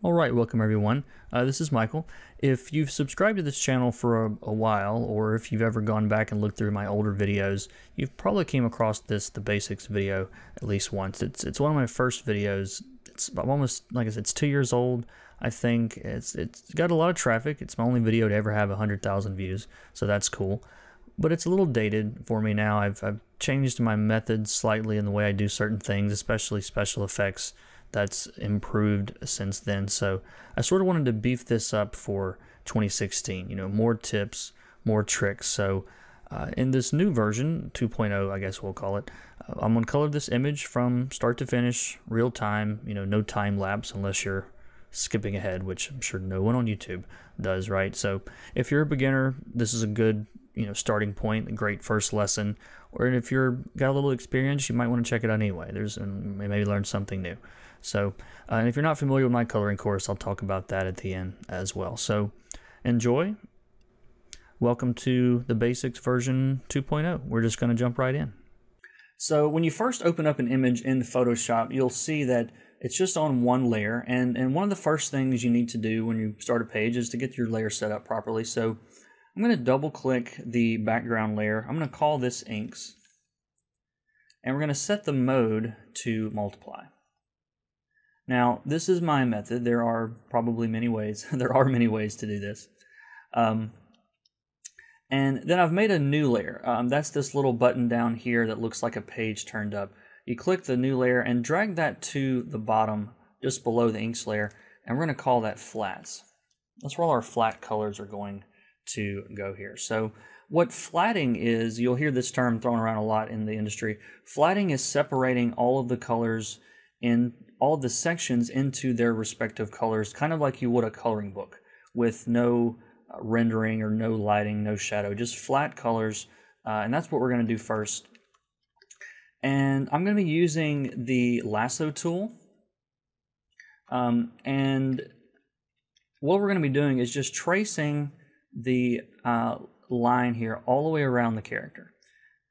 Alright, welcome everyone. This is Michael. If you've subscribed to this channel for a while, or if you've ever gone back and looked through my older videos, you've probably came across the basics video at least once. It's one of my first videos. It's about almost, like I said, it's 2 years old. I think it's got a lot of traffic. It's my only video to ever have 100,000 views, so that's cool. But it's a little dated for me now. I've changed my methods slightly in the way I do certain things, especially special effects. That's improved since then. So I sort of wanted to beef this up for 2016, more tips, more tricks. So in this new version, 2.0, I guess we'll call it, I'm going to color this image from start to finish, real time, no time lapse unless you're skipping ahead, which I'm sure no one on YouTube does, right? So if you're a beginner, this is a good starting point, a great first lesson. Or if you're got a little experience, you might want to check it out anyway. And maybe learn something new. So, and if you're not familiar with my coloring course, I'll talk about that at the end as well. So, enjoy. Welcome to the basics version 2.0. We're just going to jump right in. So, when you first open up an image in Photoshop, you'll see that it's just on one layer. And one of the first things you need to do when you start a page is to get your layer set up properly. So, I'm going to double click the background layer. I'm going to call this inks. And we're going to set the mode to multiply. Now, this is my method. There are probably many ways. There are many ways to do this. And then I've made a new layer. That's this little button down here that looks like a page turned up. You click the new layer and drag that to the bottom, just below the inks layer, and we're going to call that flats. That's where all our flat colors are going to go here. So what flatting is, you'll hear this term thrown around a lot in the industry. Flatting is separating all of the colors in all of the sections into their respective colors, kind of like you would a coloring book, with no rendering or no lighting, no shadow, just flat colors. And that's what we're going to do first. And I'm going to be using the lasso tool. And what we're going to be doing is just tracing the line here all the way around the character.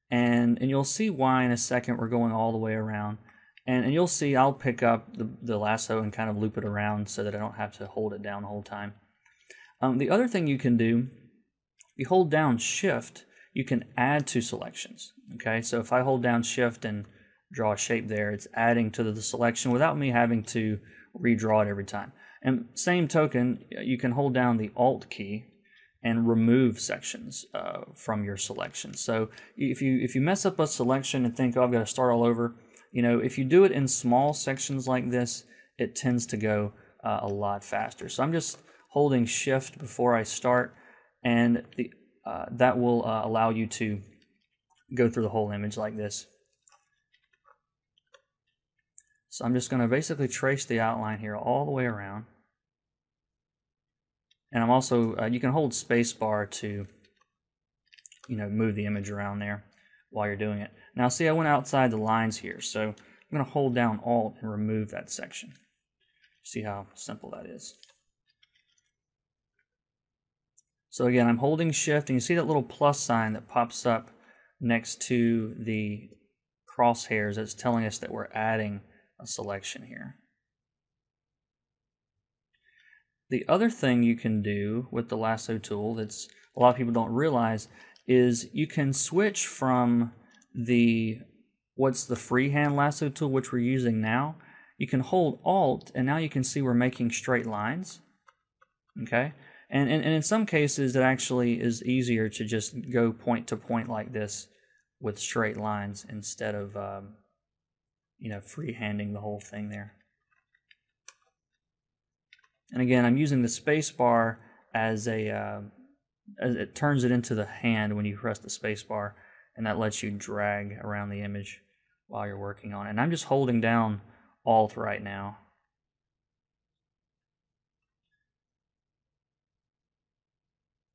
And you'll see why in a second. We're going all the way around. And you'll see I'll pick up the lasso and kind of loop it around so that I don't have to hold it down the whole time. The other thing you can do, you hold down Shift, you can add to selections. Okay, so if I hold down Shift and draw a shape there, it's adding to the selection without me having to redraw it every time. And same token, you can hold down the Alt key and remove sections from your selection. So if you mess up a selection and think, oh, I've got to start all over, if you do it in small sections like this, it tends to go a lot faster. So I'm just holding Shift before I start, and that will allow you to go through the whole image like this. So I'm just going to basically trace the outline here all the way around. And I'm also, you can hold spacebar to, move the image around there while you're doing it. Now see, I went outside the lines here, so I'm going to hold down Alt and remove that section. See how simple that is. So again, I'm holding Shift, and you see that little plus sign that pops up next to the crosshairs that's telling us that we're adding a selection here. The other thing you can do with the lasso tool that's a lot of people don't realize is you can switch from what's the freehand lasso tool, which we're using now. You can hold Alt, and now you can see we're making straight lines. Okay, and in some cases it actually is easier to just go point to point like this with straight lines instead of freehanding the whole thing there. And again, I'm using the space bar as it turns it into the hand when you press the space bar, and that lets you drag around the image while you're working on it. And I'm just holding down Alt right now.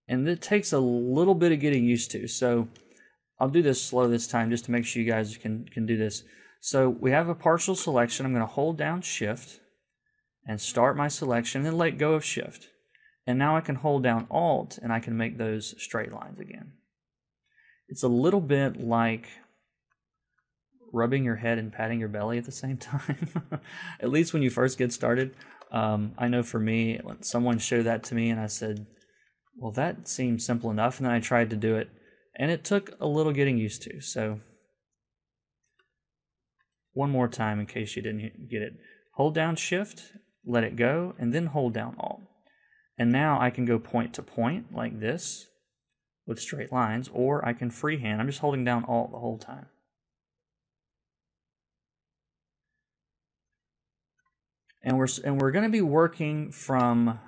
And it takes a little bit of getting used to, so I'll do this slow this time just to make sure you guys can do this. So we have a partial selection. I'm going to hold down Shift and start my selection, and then let go of Shift. And now I can hold down Alt, and I can make those straight lines again. It's a little bit like rubbing your head and patting your belly at the same time, at least when you first get started. I know for me, when someone showed that to me and I said, well, that seems simple enough, and then I tried to do it, and it took a little getting used to. So one more time in case you didn't get it. Hold down Shift, let it go, and then hold down Alt. And now I can go point to point like this with straight lines, or I can freehand. I'm just holding down Alt the whole time. And we're going to be working from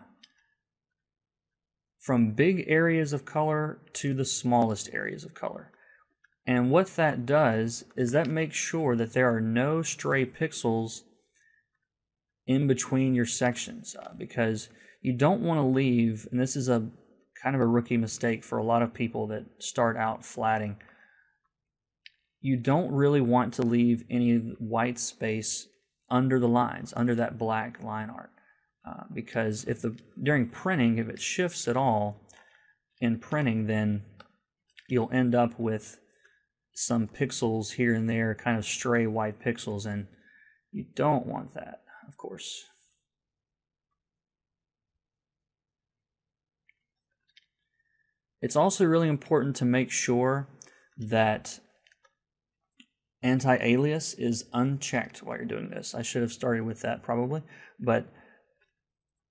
big areas of color to the smallest areas of color. And what that does is that makes sure that there are no stray pixels in between your sections, because you don't want to leave, and this is a kind of a rookie mistake for a lot of people that start out flatting, you don't really want to leave any white space under the lines, under that black line art, because during printing, if it shifts at all in printing, then you'll end up with some pixels here and there, kind of stray white pixels, and you don't want that, of course. It's also really important to make sure that Anti-Alias is unchecked while you're doing this. I should have started with that probably, but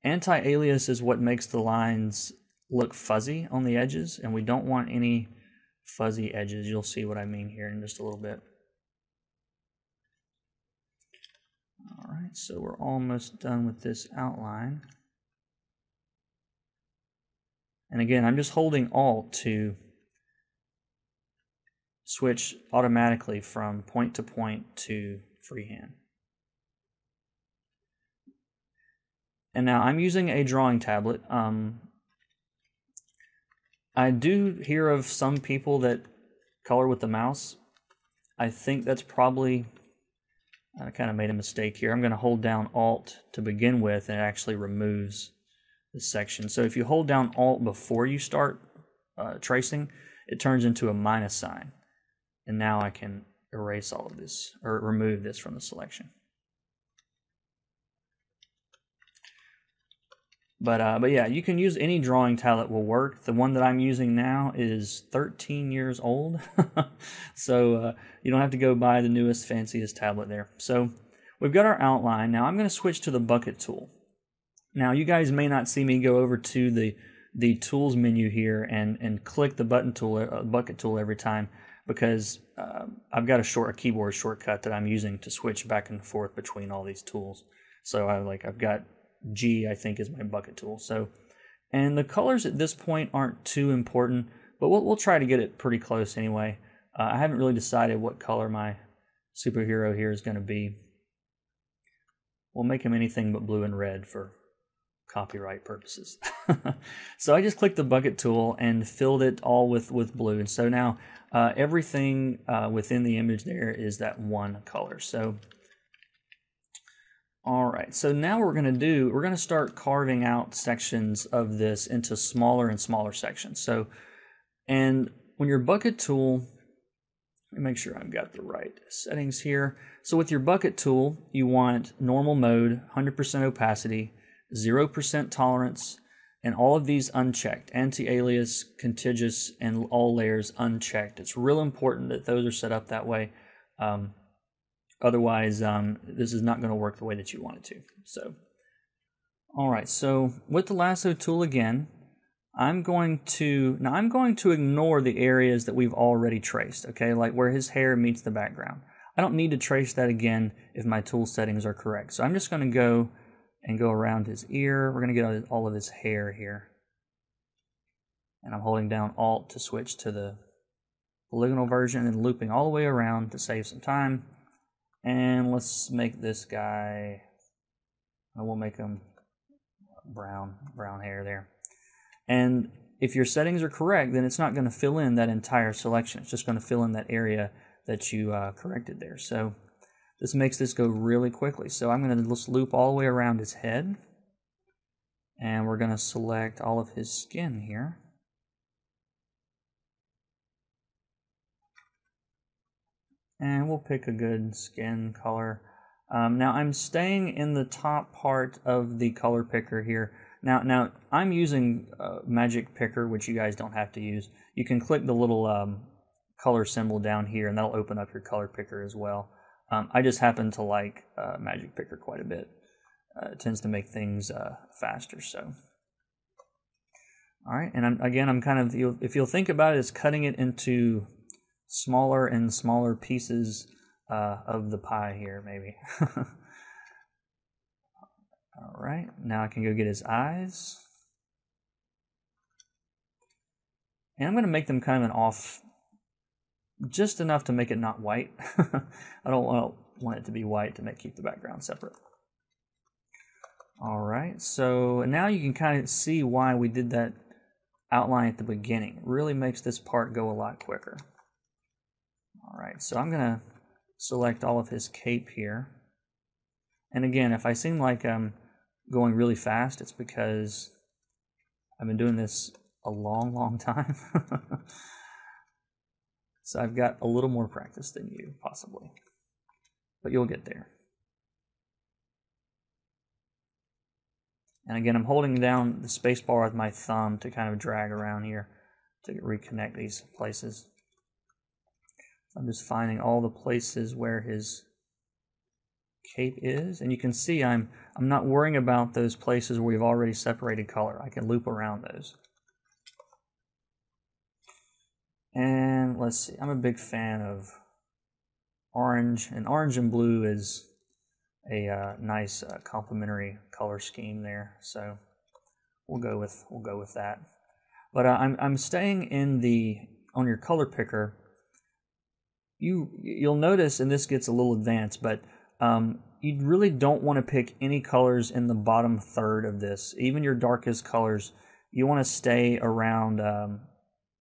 Anti-Alias is what makes the lines look fuzzy on the edges, and we don't want any fuzzy edges. You'll see what I mean here in just a little bit. All right, so we're almost done with this outline. And again, I'm just holding Alt to switch automatically from point to point to freehand. And now I'm using a drawing tablet. I do hear of some people that color with the mouse. I think that's probably, I kind of made a mistake here. I'm going to hold down Alt to begin with, and it actually removes the section. So if you hold down Alt before you start tracing, it turns into a minus sign. And now I can erase all of this, or remove this from the selection. But yeah, you can use any drawing tablet will work. The one that I'm using now is 13 years old, so you don't have to go buy the newest, fanciest tablet there. So we've got our outline. Now I'm going to switch to the bucket tool. Now you guys may not see me go over to the tools menu here and click the bucket tool every time, because I've got a keyboard shortcut that I'm using to switch back and forth between all these tools. So I've got G, I think, is my bucket tool. So, and the colors at this point aren't too important, but we'll try to get it pretty close anyway. I haven't really decided what color my superhero here is going to be. We'll make him anything but blue and red for copyright purposes. So I just clicked the bucket tool and filled it all with blue. And so now everything within the image there is that one color. So all right, so now what we're going to start carving out sections of this into smaller and smaller sections. So, and when your bucket tool, let me make sure I've got the right settings here. So with your bucket tool, you want normal mode, 100% opacity, 0% tolerance, and all of these unchecked. Anti-alias, contiguous, and all layers unchecked. It's real important that those are set up that way. Otherwise, this is not going to work the way that you want it to. So, all right. So with the lasso tool again, I'm going to ignore the areas that we've already traced. Okay, like where his hair meets the background. I don't need to trace that again if my tool settings are correct. So I'm just going to go around his ear. We're going to get all of his hair here, and I'm holding down Alt to switch to the polygonal version and looping all the way around to save some time. And let's make this guy, we'll make him brown hair there. And if your settings are correct, then it's not going to fill in that entire selection. It's just going to fill in that area that you corrected there. So this makes this go really quickly. So I'm going to just loop all the way around his head. And we're going to select all of his skin here. And we'll pick a good skin color. Now I'm staying in the top part of the color picker here. Now I'm using Magic Picker, which you guys don't have to use. You can click the little color symbol down here, and that'll open up your color picker as well. I just happen to like Magic Picker quite a bit. It tends to make things faster. So, all right, and I'm kind of, if you'll think about it, it's cutting it into smaller and smaller pieces of the pie here, maybe. All right, now I can go get his eyes. And I'm going to make them kind of an off, just enough to make it not white. I don't want it to be white to keep the background separate. All right, so now you can kind of see why we did that outline at the beginning. It really makes this part go a lot quicker. All right, so I'm going to select all of his cape here. And again, if I seem like I'm going really fast, it's because I've been doing this a long time. So I've got a little more practice than you, possibly. But you'll get there. And again, I'm holding down the space bar with my thumb to kind of drag around here to reconnect these places. I'm just finding all the places where his cape is, and you can see I'm not worrying about those places where we've already separated color. I can loop around those. And let's see, I'm a big fan of orange, and orange and blue is a nice complementary color scheme there. So we'll go with that. But I'm staying on your color picker. You'll notice, and this gets a little advanced, but you really don't want to pick any colors in the bottom third of this. Even your darkest colors, you want to stay around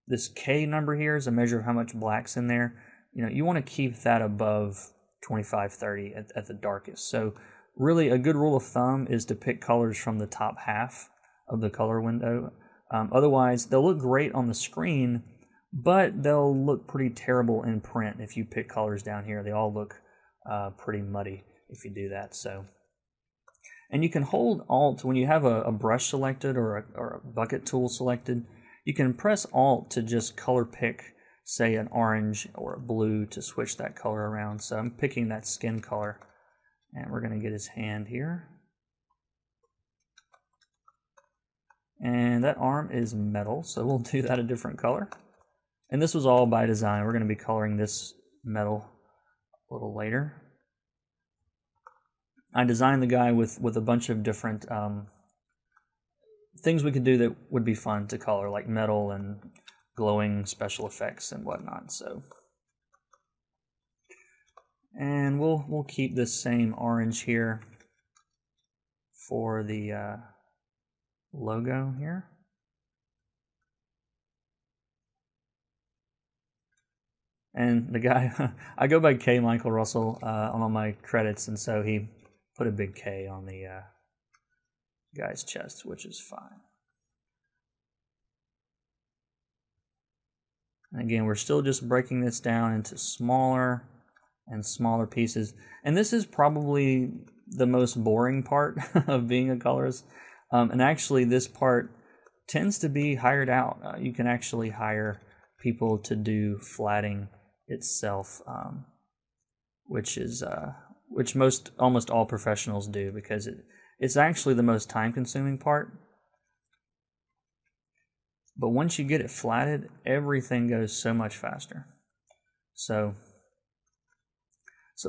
this K number here is a measure of how much black's in there. You want to keep that above 25, 30 at the darkest. So really a good rule of thumb is to pick colors from the top half of the color window. Otherwise, they'll look great on the screen, but they'll look pretty terrible in print if you pick colors down here. They all look pretty muddy if you do that. So, and you can hold Alt when you have a brush selected or a bucket tool selected. You can press Alt to just color pick, say, an orange or a blue to switch that color around. So I'm picking that skin color, and we're going to get his hand here. And that arm is metal, so we'll do that a different color. And this was all by design. We're going to be coloring this metal a little later. I designed the guy with a bunch of different things we could do that would be fun to color, like metal and glowing special effects and whatnot. So, and we'll keep this same orange here for the logo here. And the guy, I go by K. Michael Russell on all my credits, and so he put a big K on the guy's chest, which is fine. And again, we're still just breaking this down into smaller and smaller pieces. And this is probably the most boring part of being a colorist. And actually, this part tends to be hired out. You can actually hire people to do flatting itself, which almost all professionals do, because it's actually the most time-consuming part. But once you get it flatted, everything goes so much faster. So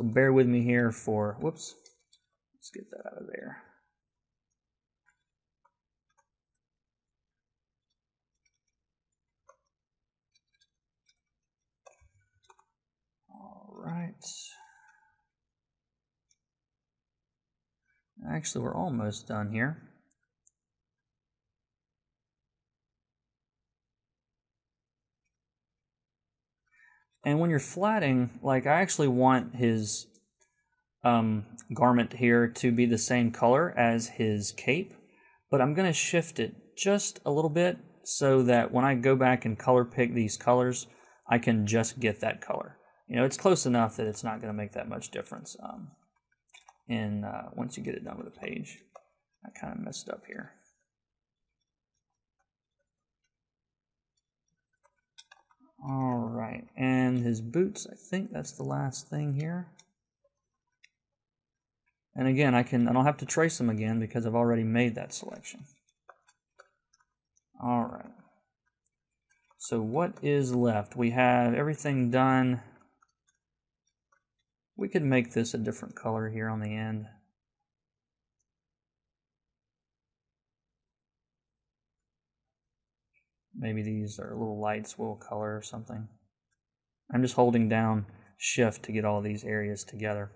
bear with me here for, whoops, let's get that out of there. All right. Actually, we're almost done here. And when you're flatting, like, I actually want his garment here to be the same color as his cape, but I'm going to shift it just a little bit so that when I go back and color pick these colors, I can just get that color. It's close enough that it's not going to make that much difference. in once you get it done with the page. I kind of messed up here. All right, and his boots, I think that's the last thing here. And again, I don't have to trace them again because I've already made that selection. All right. So what is left? We have everything done. We could make this a different color here on the end. Maybe these are little lights will color or something. I'm just holding down Shift to get all these areas together.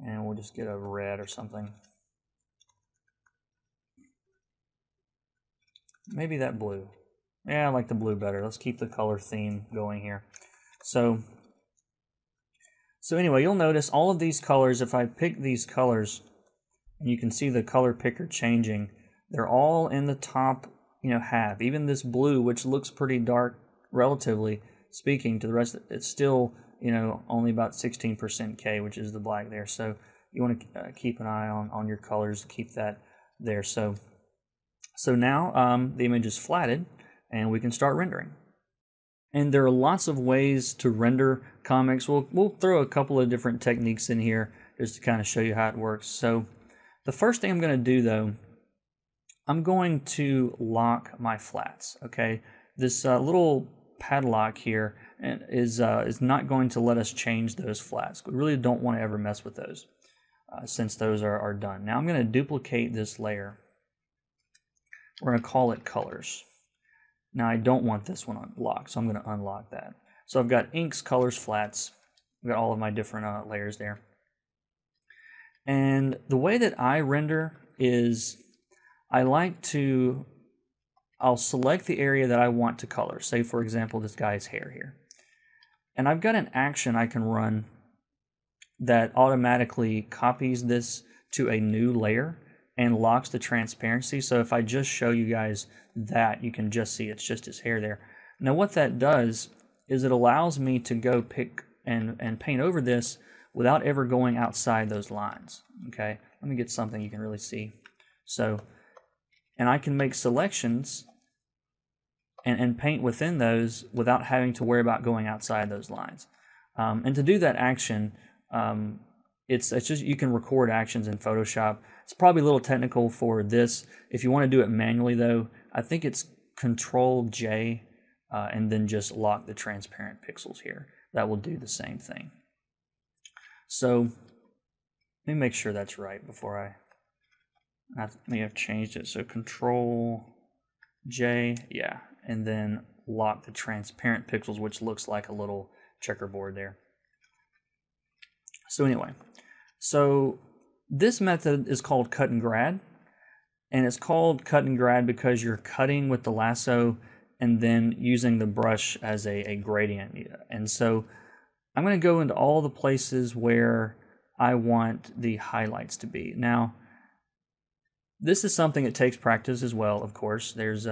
And we'll just get a red or something. Maybe that blue. Yeah, I like the blue better. Let's keep the color theme going here. So anyway, you'll notice all of these colors, if I pick these colors, and you can see the color picker changing, they're all in the top, half. Even this blue, which looks pretty dark, relatively speaking to the rest, it's still, only about 16% K, which is the black there. So you want to keep an eye on your colors, keep that there. So now the image is flatted, and we can start rendering. And there are lots of ways to render comics. We'll throw a couple of different techniques in here just to kind of show you how it works. So the first thing I'm going to do, though, I'm going to lock my flats. Okay, this little padlock here is not going to let us change those flats. We really don't want to ever mess with those since those are done. Now I'm going to duplicate this layer. We're going to call it colors. Now I don't want this one unlocked, so I'm going to unlock that. So I've got inks, colors, flats. I've got all of my different layers there. And the way that I render is I'll select the area that I want to color. Say, for example, this guy's hair here. And I've got an action I can run that automatically copies this to a new layer and locks the transparency. So if I just show you guys that, you can just see it's just his hair there. Now what that does is it allows me to go pick and paint over this without ever going outside those lines. Okay, let me get something you can really see. So, and I can make selections and paint within those without having to worry about going outside those lines. And to do that action, it's just, you can record actions in Photoshop. It's probably a little technical for this. If you want to do it manually, though, I think it's Control-J and then just lock the transparent pixels here. That will do the same thing. So let me make sure that's right before I may have changed it. So Control-J, yeah, and then lock the transparent pixels, which looks like a little checkerboard there. So anyway, so this method is called cut and grad, and it's called cut and grad because you're cutting with the lasso and then using the brush as a gradient. And so I'm going to go into all the places where I want the highlights to be. Now, this is something that takes practice as well, of course. There's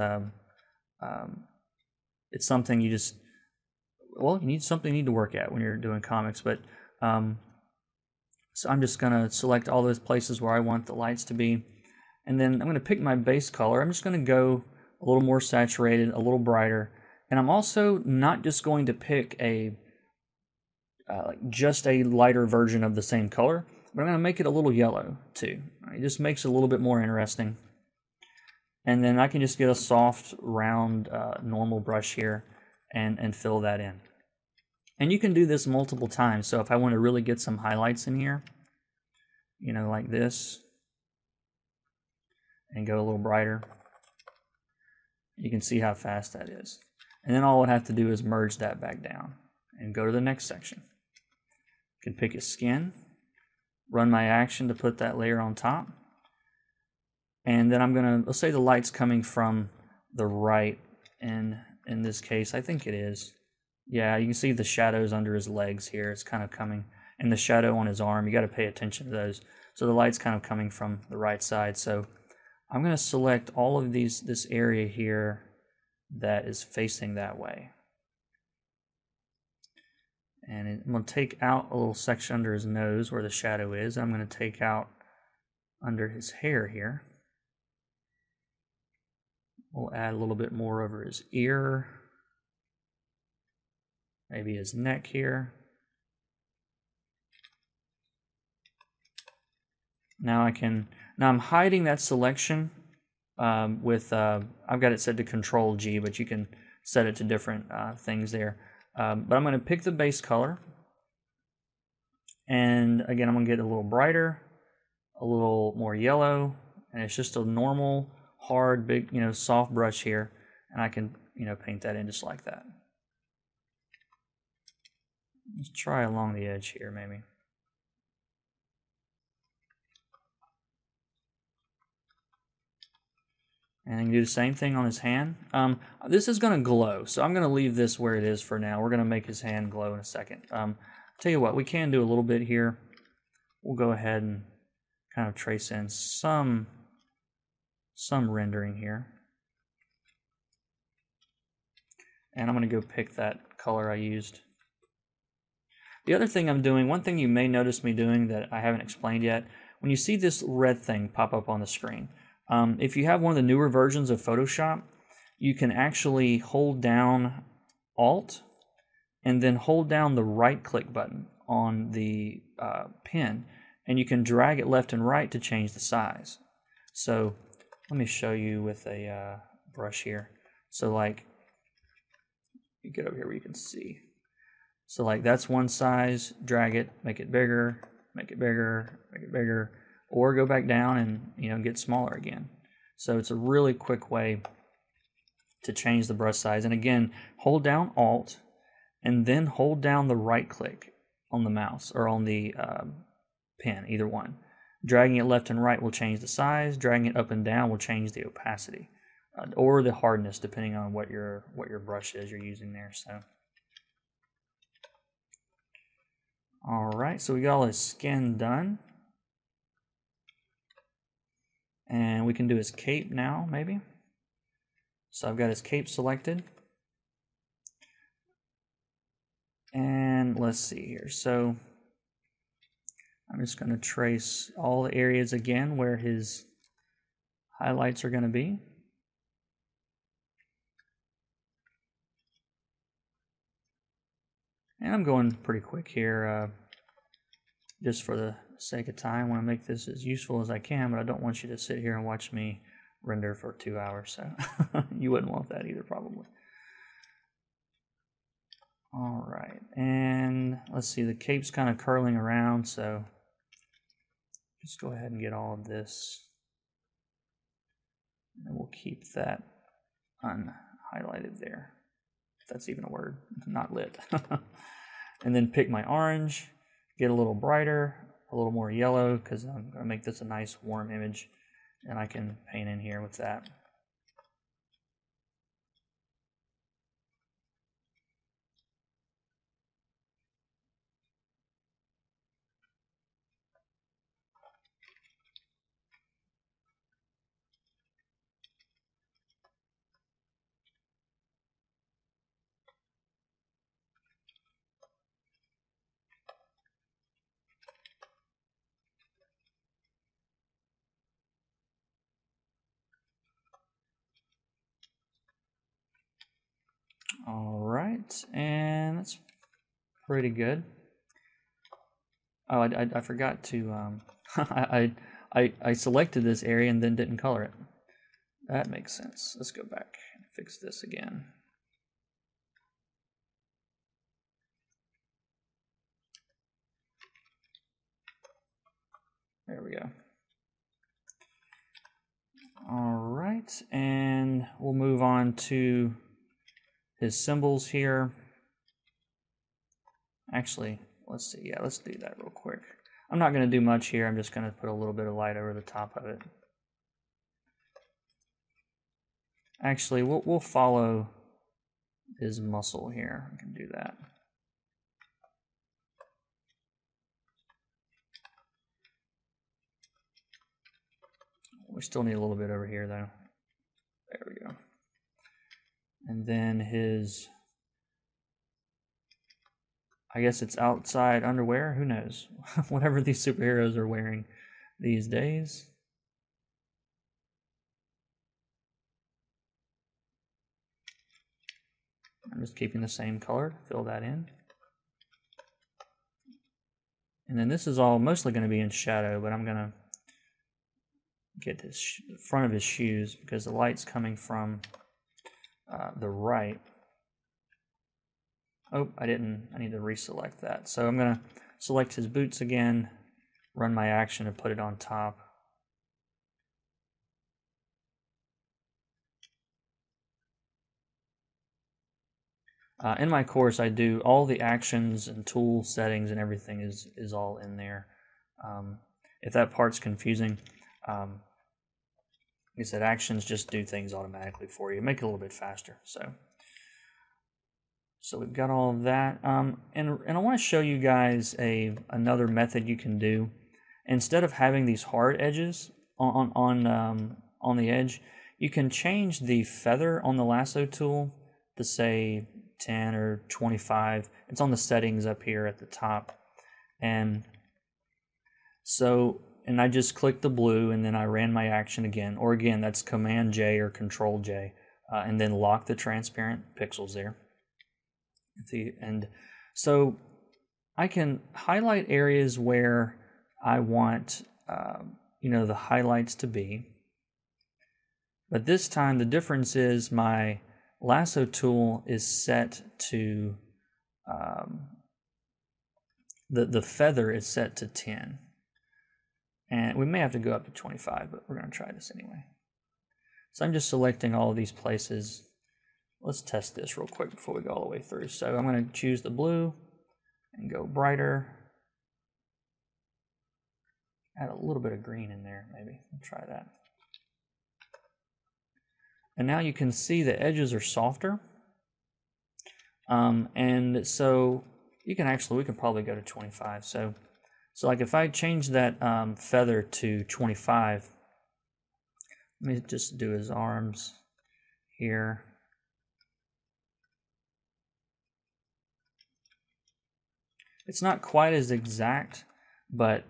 it's something you just, well, you need something you need to work at when you're doing comics, but so I'm just going to select all those places where I want the lights to be. And then I'm going to pick my base color. I'm just going to go a little more saturated, a little brighter. And I'm also not just going to pick just a lighter version of the same color, but I'm going to make it a little yellow too. It just makes it a little bit more interesting. And then I can just get a soft, round, normal brush here and fill that in. And you can do this multiple times. So if I want to really get some highlights in here, like this, and go a little brighter, you can see how fast that is. And then all I would have to do is merge that back down and go to the next section. I can pick his skin, run my action to put that layer on top. And then I'm going to, let's say the light's coming from the right, and in this case, I think it is. Yeah, you can see the shadows under his legs here. It's kind of coming, and the shadow on his arm. You got to pay attention to those. So the light's kind of coming from the right side. So I'm going to select all of this area here that is facing that way. And I'm going to take out a little section under his nose where the shadow is. I'm going to take out under his hair here. We'll add a little bit more over his ear. Maybe his neck here. Now I'm hiding that selection with, I've got it set to Control G, but you can set it to different things there. But I'm going to pick the base color. And again, I'm going to get a little brighter, a little more yellow, and it's just a normal, hard, big, soft brush here. And I can, paint that in just like that. Let's try along the edge here, maybe. And I can do the same thing on his hand. This is going to glow, so I'm going to leave this where it is for now. We're going to make his hand glow in a second. Tell you what, we can do a little bit here. We'll go ahead and kind of trace in some rendering here. And I'm going to go pick that color I used. The other thing I'm doing, one thing you may notice me doing that I haven't explained yet, when you see this red thing pop up on the screen, if you have one of the newer versions of Photoshop, you can actually hold down Alt and then hold down the right-click button on the pen, and you can drag it left and right to change the size. So let me show you with a brush here. So like, you get over here where you can see. So like that's one size, drag it, make it bigger, make it bigger, make it bigger, or go back down and get smaller again. So it's a really quick way to change the brush size. And again, hold down Alt and then hold down the right click on the mouse or on the pen, either one. Dragging it left and right will change the size. Dragging it up and down will change the opacity or the hardness, depending on what your brush is you're using there. So, all right, so we got all his skin done. And we can do his cape now, maybe. So I've got his cape selected. And let's see here. So I'm just going to trace all the areas again where his highlights are going to be. And I'm going pretty quick here, just for the sake of time. I want to make this as useful as I can, but I don't want you to sit here and watch me render for 2 hours, so you wouldn't want that either, probably. All right, and let's see, the cape's kind of curling around, so just go ahead and get all of this, and we'll keep that unhighlighted there, if that's even a word, not lit. And then pick my orange, get a little brighter, a little more yellow, because I'm going to make this a nice warm image, and I can paint in here with that. All right, and that's pretty good. Oh, I forgot to, I selected this area and then didn't color it. That makes sense. Let's go back and fix this again. There we go. All right, and we'll move on to his symbols here. Actually, let's see. Yeah, let's do that real quick. I'm not going to do much here. I'm just going to put a little bit of light over the top of it. Actually, we'll follow his muscle here. I can do that. We still need a little bit over here, though. There we go. And then his I guess it's outside underwear. Who knows? Whatever these superheroes are wearing these days. I'm just keeping the same color. Fill that in. And then this is all mostly going to be in shadow, but I'm going to get this front of his shoes because the light's coming from the right. Oh, I didn't. I need to reselect that. So I'm going to select his boots again, run my action and put it on top. In my course, I do all the actions and tool settings and everything is all in there. If that part's confusing, like I said, actions just do things automatically for you. Make it a little bit faster. So we've got all of that. And I want to show you guys another method you can do. Instead of having these hard edges on the edge, you can change the feather on the lasso tool to say 10 or 25. It's on the settings up here at the top. And I just clicked the blue and then I ran my action again. Or again, that's Command J or Control J. And then lock the transparent pixels there. And so I can highlight areas where I want the highlights to be. But this time the difference is my lasso tool is set to the feather is set to 10, and we may have to go up to 25, but we're going to try this anyway. So I'm just selecting all of these places. Let's test this real quick before we go all the way through. So I'm going to choose the blue and go brighter. Add a little bit of green in there, maybe. We'll try that. And now you can see the edges are softer. And so we can probably go to 25. So like if I change that feather to 25, let me just do his arms here. It's not quite as exact, but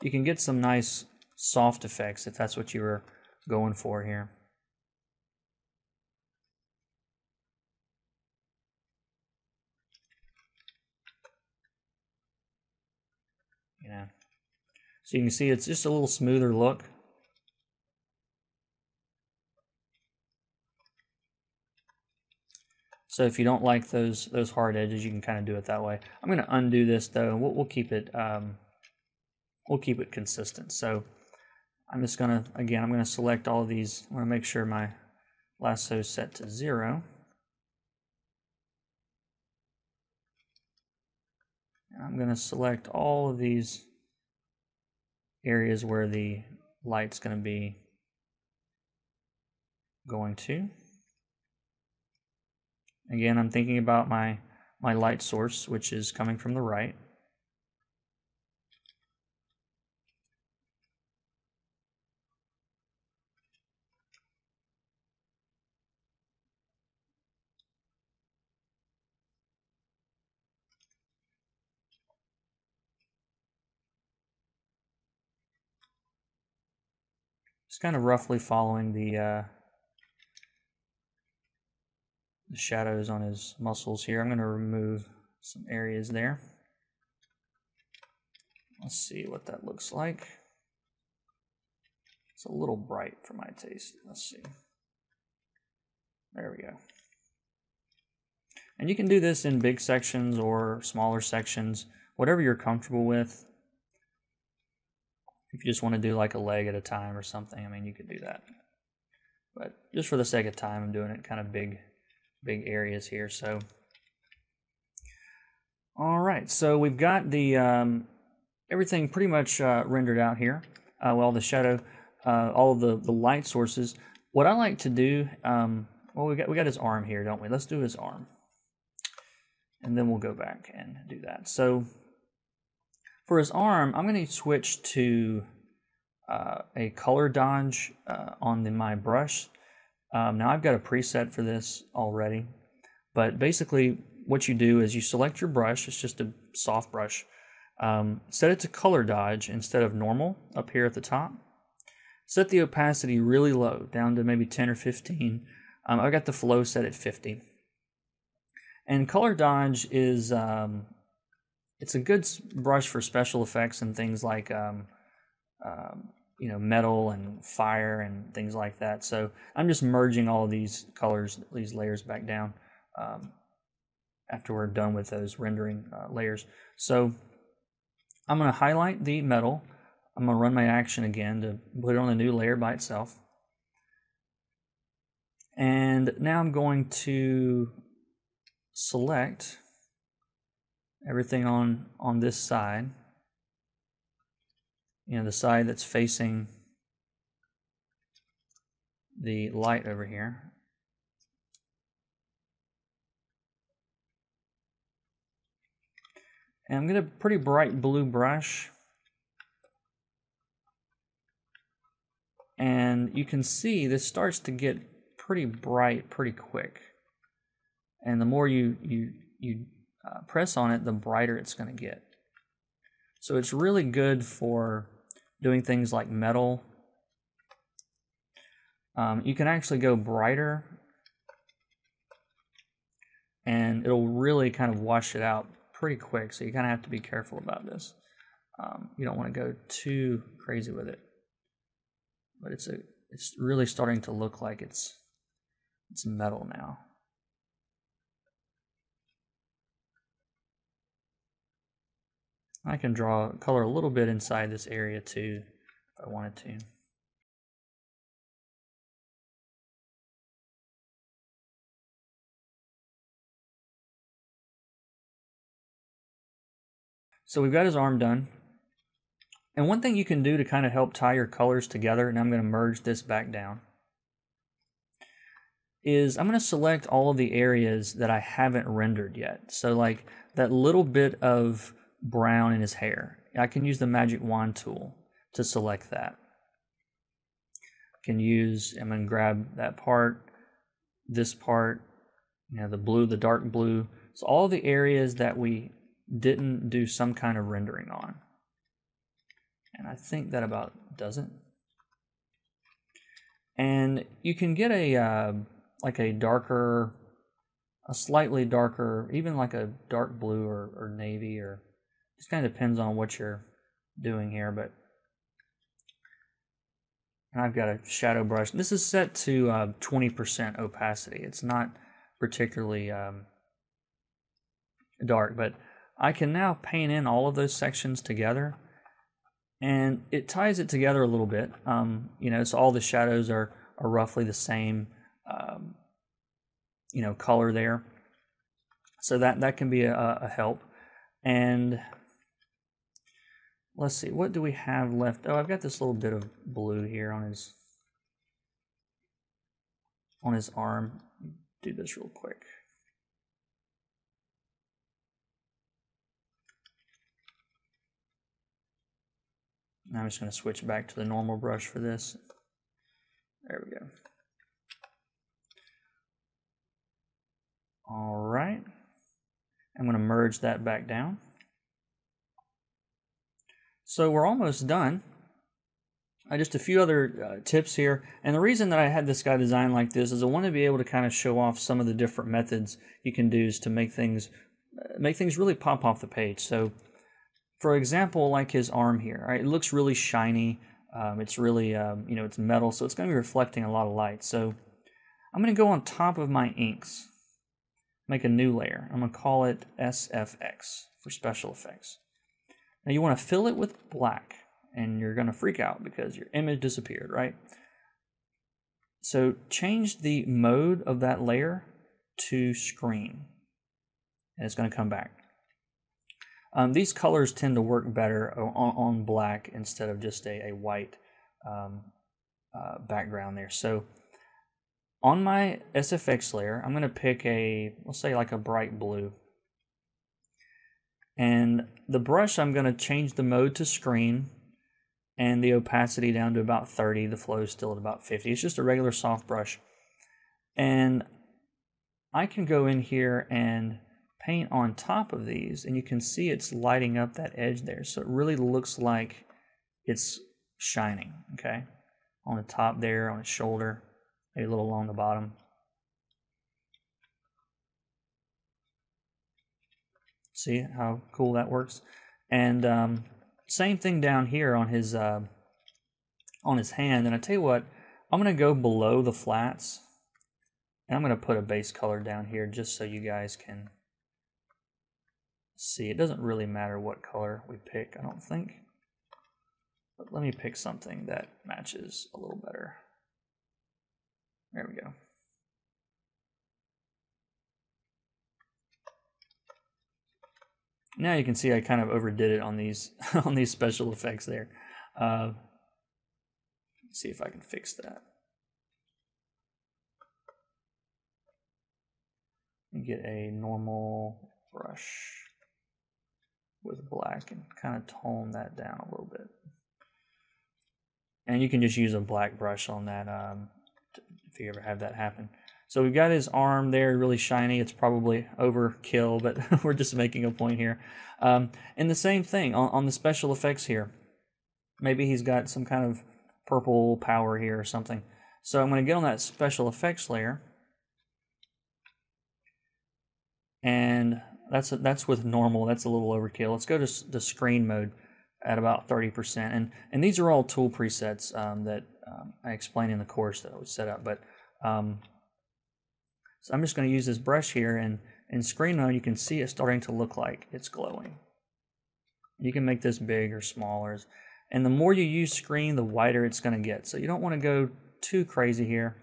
you can get some nice soft effects if that's what you were going for here. So you can see it's just a little smoother look. So if you don't like those hard edges, you can kind of do it that way. I'm going to undo this though. We'll keep it consistent. So I'm just going to I'm going to select all of these. I want to make sure my lasso is set to 0. I'm going to select all of these areas where the light's going to be going to. Again, I'm thinking about my light source, which is coming from the right. Just kind of roughly following the shadows on his muscles here. I'm going to remove some areas there. Let's see what that looks like. It's a little bright for my taste. Let's see. There we go. And you can do this in big sections or smaller sections, whatever you're comfortable with. If you just want to do like a leg at a time or something, I mean, you could do that. But just for the sake of time, I'm doing it kind of big areas here. So, all right. So we've got the everything pretty much rendered out here. Well, the shadow, all of the light sources. What I like to do, well, we got his arm here, don't we? Let's do his arm, and then we'll go back and do that. So for his arm, I'm going to switch to a color dodge on my brush. Now I've got a preset for this already, but basically what you do is you select your brush. It's just a soft brush. Set it to color dodge instead of normal up here at the top. Set the opacity really low, down to maybe 10 or 15. I've got the flow set at 50. And color dodge is it's a good brush for special effects and things like metal and fire and things like that. So I'm just merging all of these colors, these layers back down after we're done with those rendering layers. So I'm going to highlight the metal. I'm going to run my action again to put it on a new layer by itself. And now I'm going to select everything on this side. The side that's facing the light over here. And I'm going to pretty bright blue brush. And you can see this starts to get pretty bright pretty quick. And the more you press on it, the brighter it's going to get. So it's really good for doing things like metal. You can actually go brighter, and it'll really kind of wash it out pretty quick. So you kind of have to be careful about this. You don't want to go too crazy with it. But it's really starting to look like it's metal now. I can draw color a little bit inside this area too, if I wanted to. So we've got his arm done. And one thing you can do to kind of help tie your colors together, and I'm going to merge this back down, is I'm going to select all of the areas that I haven't rendered yet. So like that little bit of brown in his hair. I can use the magic wand tool to select that. I'm going to grab that part, this part, the blue, the dark blue. So all the areas that we didn't do some kind of rendering on. And I think that about does it. And you can get a slightly darker, even like a dark blue or navy, or just kind of depends on what you're doing here. But and I've got a shadow brush. This is set to 20% opacity. It's not particularly dark, but I can now paint in all of those sections together. And it ties it together a little bit, so all the shadows are roughly the same, color there. So that can be a help. And let's see, what do we have left? Oh, I've got this little bit of blue here on his arm. Do this real quick. Now I'm just going to switch back to the normal brush for this. There we go. All right. I'm going to merge that back down. So we're almost done. Just a few other tips here. And the reason that I had this guy designed like this is I want to be able to kind of show off some of the different methods you can do to make things really pop off the page. So for example, like his arm here, right? It looks really shiny. It's really, it's metal, so it's going to be reflecting a lot of light. So I'm going to go on top of my inks, make a new layer. I'm going to call it SFX for special effects. Now you want to fill it with black, and you're going to freak out because your image disappeared, right? So change the mode of that layer to screen, and it's going to come back. These colors tend to work better on black instead of just a white background there. So on my SFX layer, I'm going to pick let's say like a bright blue. And the brush, I'm going to change the mode to screen and the opacity down to about 30. The flow is still at about 50. It's just a regular soft brush. And I can go in here and paint on top of these, and you can see it's lighting up that edge there. So it really looks like it's shining, okay? On the top there, on his shoulder, maybe a little along the bottom. See how cool that works? And same thing down here on his hand. And I tell you what, I'm going to go below the flats, and I'm going to put a base color down here just so you guys can see. It doesn't really matter what color we pick, I don't think. But let me pick something that matches a little better. There we go. Now you can see I kind of overdid it on these on these special effects there. Let's see if I can fix that. Get a normal brush with black and kind of tone that down a little bit. And you can just use a black brush on that if you ever have that happen. So we've got his arm there, really shiny. It's probably overkill, but we're just making a point here. And the same thing on the special effects here. Maybe he's got some kind of purple power here or something. So I'm going to get on that special effects layer. And that's with normal. That's a little overkill. Let's go to the screen mode at about 30%. And these are all tool presets that I explained in the course that I would set up. But so I'm just going to use this brush here, and in screen mode you can see it starting to look like it's glowing. You can make this big or smaller, and the more you use screen, the wider it's going to get. So you don't want to go too crazy here,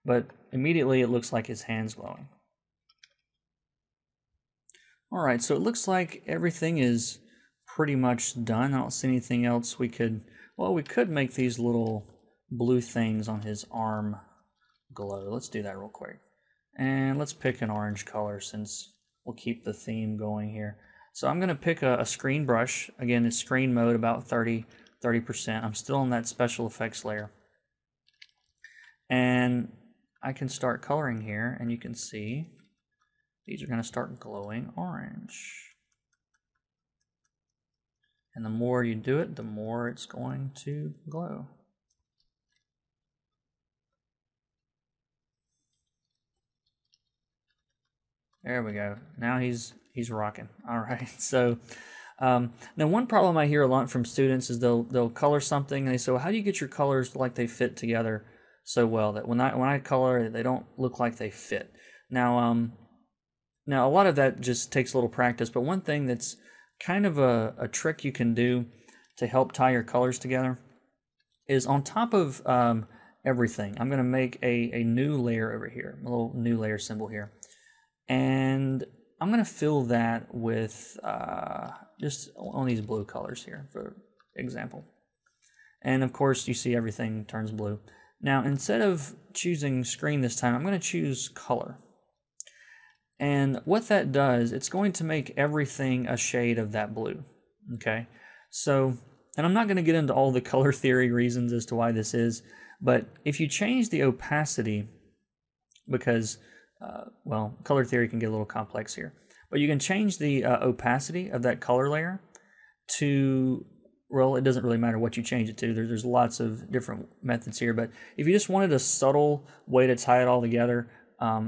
but immediately it looks like his hand's glowing. Alright, so it looks like everything is pretty much done. I don't see anything else we could... Well, we could make these little blue things on his arm glow. Let's do that real quick. And let's pick an orange color since we'll keep the theme going here. So I'm going to pick a screen brush. Again, it's screen mode, about 30%. I'm still on that special effects layer. And I can start coloring here, and you can see these are going to start glowing orange. And the more you do it, the more it's going to glow. There we go. Now he's rocking. All right. So now one problem I hear a lot from students is they'll color something and they say, well, how do you get your colors like they fit together so well that when I color they don't look like they fit? Now a lot of that just takes a little practice, but one thing that's kind of a trick you can do to help tie your colors together is on top of everything, I'm going to make a new layer over here, a little new layer symbol here. And I'm going to fill that with just on these blue colors here, for example. And of course, you see everything turns blue. Now, instead of choosing screen this time, I'm going to choose color. And what that does, it's going to make everything a shade of that blue. Okay? So, and I'm not going to get into all the color theory reasons as to why this is, but if you change the opacity, because well, color theory can get a little complex here. But you can change the opacity of that color layer to, well, it doesn't really matter what you change it to. There's lots of different methods here. But if you just wanted a subtle way to tie it all together,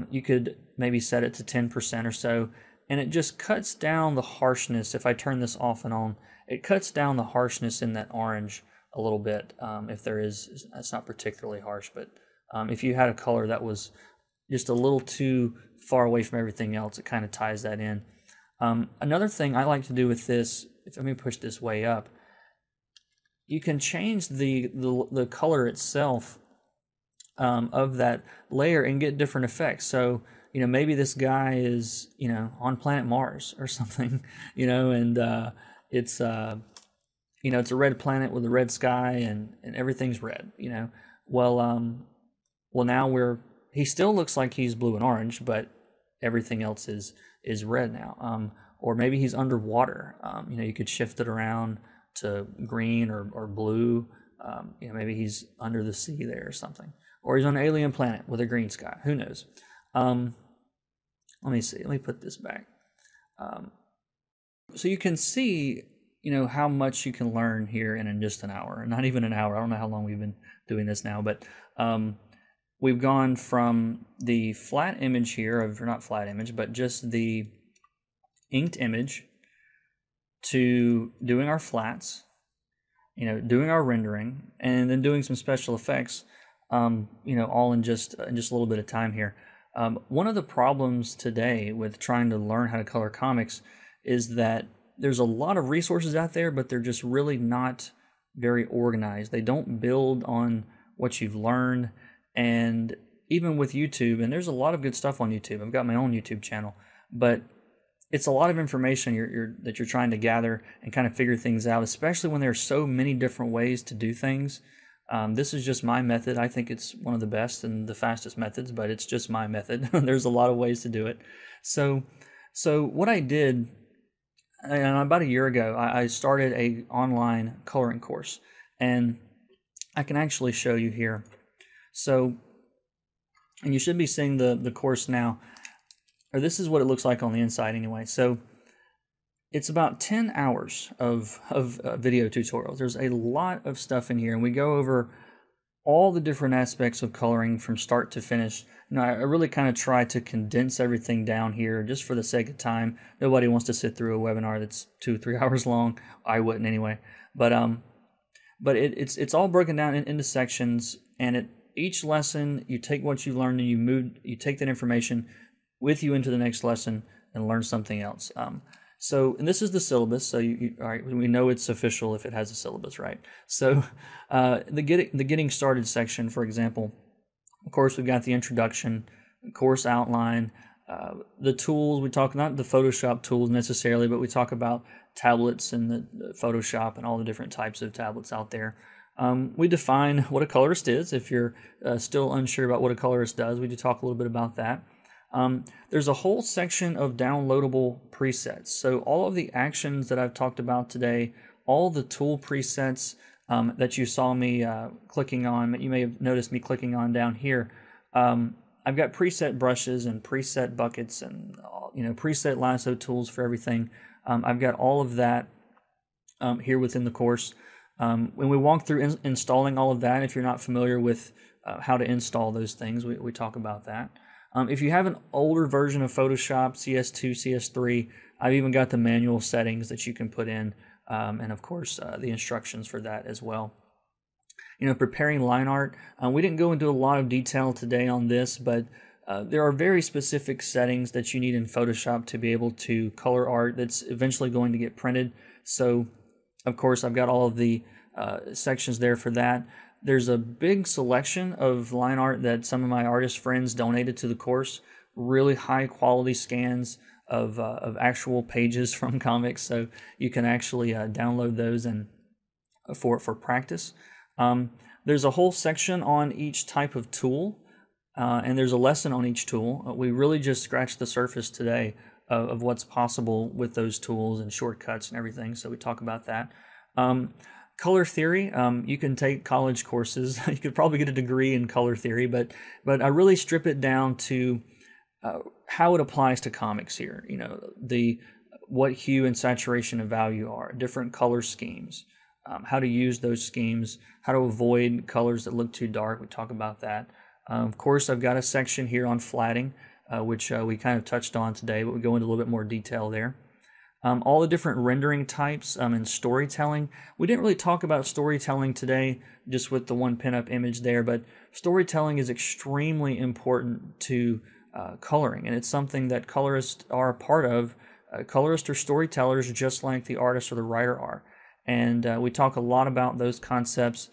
you could maybe set it to 10% or so. And it just cuts down the harshness. If I turn this off and on, it cuts down the harshness in that orange a little bit. If there is, that's not particularly harsh. But if you had a color that was just a little too far away from everything else, it kind of ties that in. Another thing I like to do with this, let me push this way up, you can change the color itself of that layer and get different effects. So, you know, maybe this guy is, you know, on planet Mars or something, you know, and it's, you know, it's a red planet with a red sky and everything's red, you know. Well, now he still looks like he's blue and orange, but everything else is red now. Or maybe he's underwater. You know, you could shift it around to green or blue. You know, maybe he's under the sea there or something. Or he's on an alien planet with a green sky. Who knows? Let me see. Let me put this back. So you can see, how much you can learn here in just an hour, not even an hour. I don't know how long we've been doing this now, but we've gone from the flat image here, or not flat image, but just the inked image, to doing our flats, doing our rendering, and then doing some special effects, all in just a little bit of time here. One of the problems today with trying to learn how to color comics is that there's a lot of resources out there, but they're just really not very organized. They don't build on what you've learned. And even with YouTube, and there's a lot of good stuff on YouTube. I've got my own YouTube channel, but it's a lot of information that you're trying to gather and kind of figure things out, especially when there's so many different ways to do things. This is just my method. I think it's one of the best and the fastest methods, but it's just my method. There's a lot of ways to do it. So what I did, and about a year ago, I started a online coloring course, and I can actually show you here. So, and you should be seeing the course now, or this is what it looks like on the inside anyway. So it's about 10 hours of video tutorials. There's a lot of stuff in here, and we go over all the different aspects of coloring from start to finish. I really kind of try to condense everything down here just for the sake of time. Nobody wants to sit through a webinar that's 2 or 3 hours long. I wouldn't anyway. But it's all broken down into sections, and each lesson you take what you learned and you take that information with you into the next lesson and learn something else. And this is the syllabus, so all right, we know it's official if it has a syllabus, right? So the getting started section, for example, of course, we've got the introduction, course outline, the tools. We talk not the Photoshop tools necessarily, but we talk about tablets and the Photoshop and all the different types of tablets out there. We define what a colorist is. If you're still unsure about what a colorist does, we do talk a little bit about that. There's a whole section of downloadable presets. So all of the actions that I've talked about today, all the tool presets that you saw me clicking on, that you may have noticed me clicking on down here. I've got preset brushes and preset buckets and preset lasso tools for everything. I've got all of that here within the course. When we walk through installing all of that, if you're not familiar with how to install those things, we talk about that. If you have an older version of Photoshop, CS2, CS3, I've even got the manual settings that you can put in, and of course the instructions for that as well. Preparing line art. We didn't go into a lot of detail today on this, but there are very specific settings that you need in Photoshop to be able to color art that's eventually going to get printed. So, of course, I've got all of the sections there for that. There's a big selection of line art that some of my artist friends donated to the course. Really high quality scans of actual pages from comics, so you can actually download those and for practice. There's a whole section on each type of tool, and there's a lesson on each tool. We really just scratched the surface today of what's possible with those tools and shortcuts and everything, so we talk about that. Color theory, you can take college courses. You could probably get a degree in color theory, but I really strip it down to how it applies to comics here. What hue and saturation and value are, different color schemes, how to use those schemes, how to avoid colors that look too dark. We talk about that. Of course, I've got a section here on flatting, which we kind of touched on today, but we go into a little bit more detail there. All the different rendering types and storytelling. We didn't really talk about storytelling today, just with the one pinup image there, but storytelling is extremely important to coloring, and it's something that colorists are a part of. Colorists are storytellers just like the artist or the writer are, and we talk a lot about those concepts.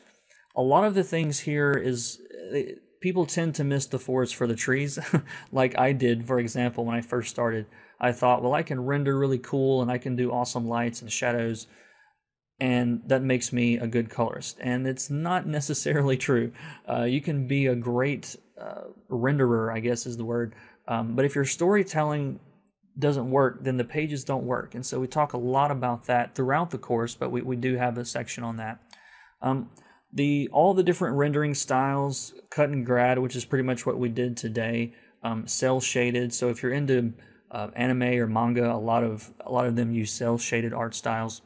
A lot of the things here is people tend to miss the forest for the trees, like I did, for example, when I first started. I thought, well, I can render really cool and I can do awesome lights and shadows, and that makes me a good colorist. And it's not necessarily true. You can be a great renderer, I guess is the word. But if your storytelling doesn't work, then the pages don't work. And so we talk a lot about that throughout the course, but we do have a section on that. All the different rendering styles, cut and grad, which is pretty much what we did today, cell shaded. So if you're into anime or manga. A lot of them use cel shaded art styles.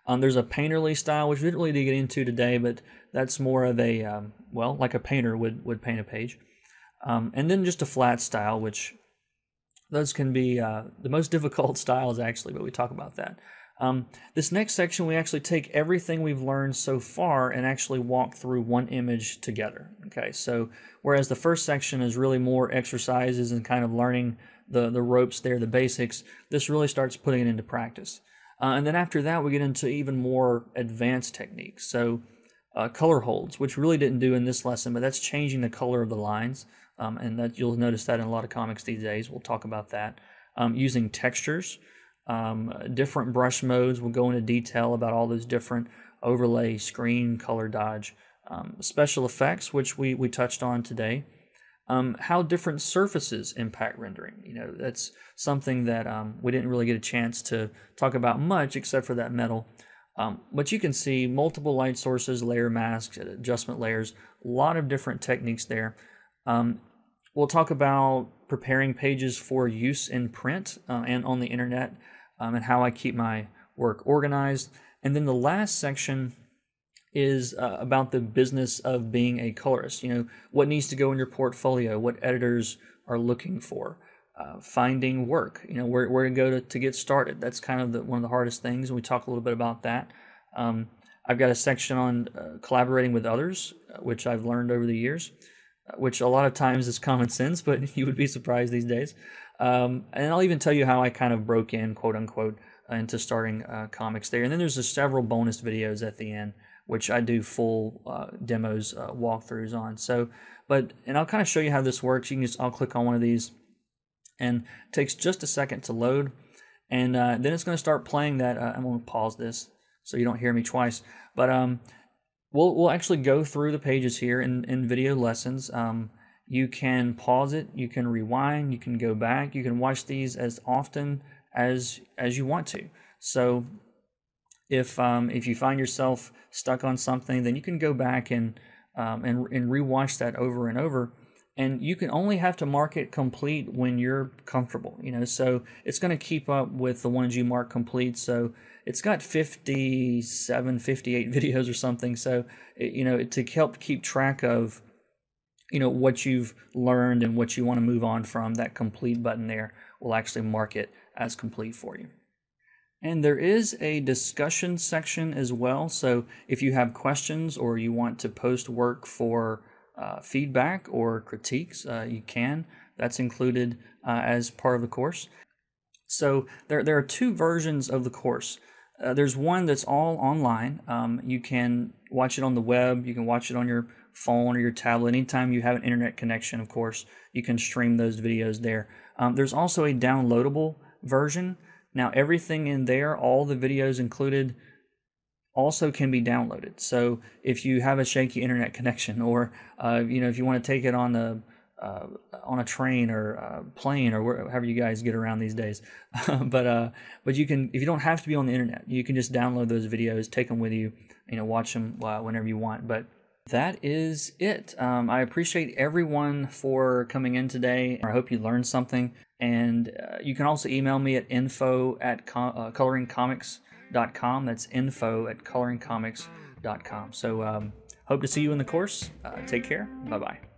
There's a painterly style, which we didn't really get into today, but that's more of a well, like a painter would paint a page. And then just a flat style, which those can be the most difficult styles actually, but we talk about that. This next section, we actually take everything we've learned so far and actually walk through one image together. Okay, so whereas the first section is really more exercises and kind of learning the ropes there, the basics, this really starts putting it into practice. And then after that, we get into even more advanced techniques. So color holds, which really didn't do in this lesson, but that's changing the color of the lines. And that you'll notice that in a lot of comics these days. We'll talk about that. Using textures, different brush modes. We'll go into detail about all those different overlay, screen, color dodge, special effects, which we touched on today. How different surfaces impact rendering. You know, that's something that we didn't really get a chance to talk about much, except for that metal. But you can see multiple light sources, layer masks, adjustment layers, a lot of different techniques there. We'll talk about preparing pages for use in print and on the internet, and how I keep my work organized. And then the last section is about the business of being a colorist. You know, what needs to go in your portfolio, what editors are looking for, finding work, you know, where to go to get started. That's kind of one of the hardest things, and we talk a little bit about that. I've got a section on collaborating with others, which I've learned over the years, which a lot of times is common sense, but you would be surprised these days. And I'll even tell you how I kind of broke in, quote unquote, into starting comics there. And then there's just several bonus videos at the end, which I do full demos, walkthroughs on. So, and I'll kind of show you how this works. You can I'll click on one of these, and it takes just a second to load. And then it's going to start playing that. I'm going to pause this so you don't hear me twice. But we'll actually go through the pages here in video lessons. You can pause it, you can rewind, you can go back, you can watch these as often as you want to. So if you find yourself stuck on something, then you can go back and rewatch that over and over. And you can only have to mark it complete when you're comfortable, you know. So it's going to keep up with the ones you mark complete. So it's got 57, 58 videos or something. So, you know, to help keep track of, you know, what you've learned and what you want to move on from, that complete button there will actually mark it as complete for you. And there is a discussion section as well. So if you have questions or you want to post work for feedback or critiques, you can. That's included as part of the course. So there are two versions of the course. There's one that's all online. You can watch it on the web. You can watch it on your phone or your tablet. Anytime you have an internet connection, of course, you can stream those videos there. There's also a downloadable version. Now, everything in there, all the videos included, also can be downloaded. So if you have a shaky internet connection, or you know, if you want to take it on a train or a plane or wherever you guys get around these days, but you can, if you don't have to be on the internet, you can just download those videos, take them with you, you know, watch them whenever you want. But that is it. I appreciate everyone for coming in today. I hope you learned something. And you can also email me at info@coloringcomics.com. That's info@coloringcomics.com. So hope to see you in the course. Take care. Bye-bye.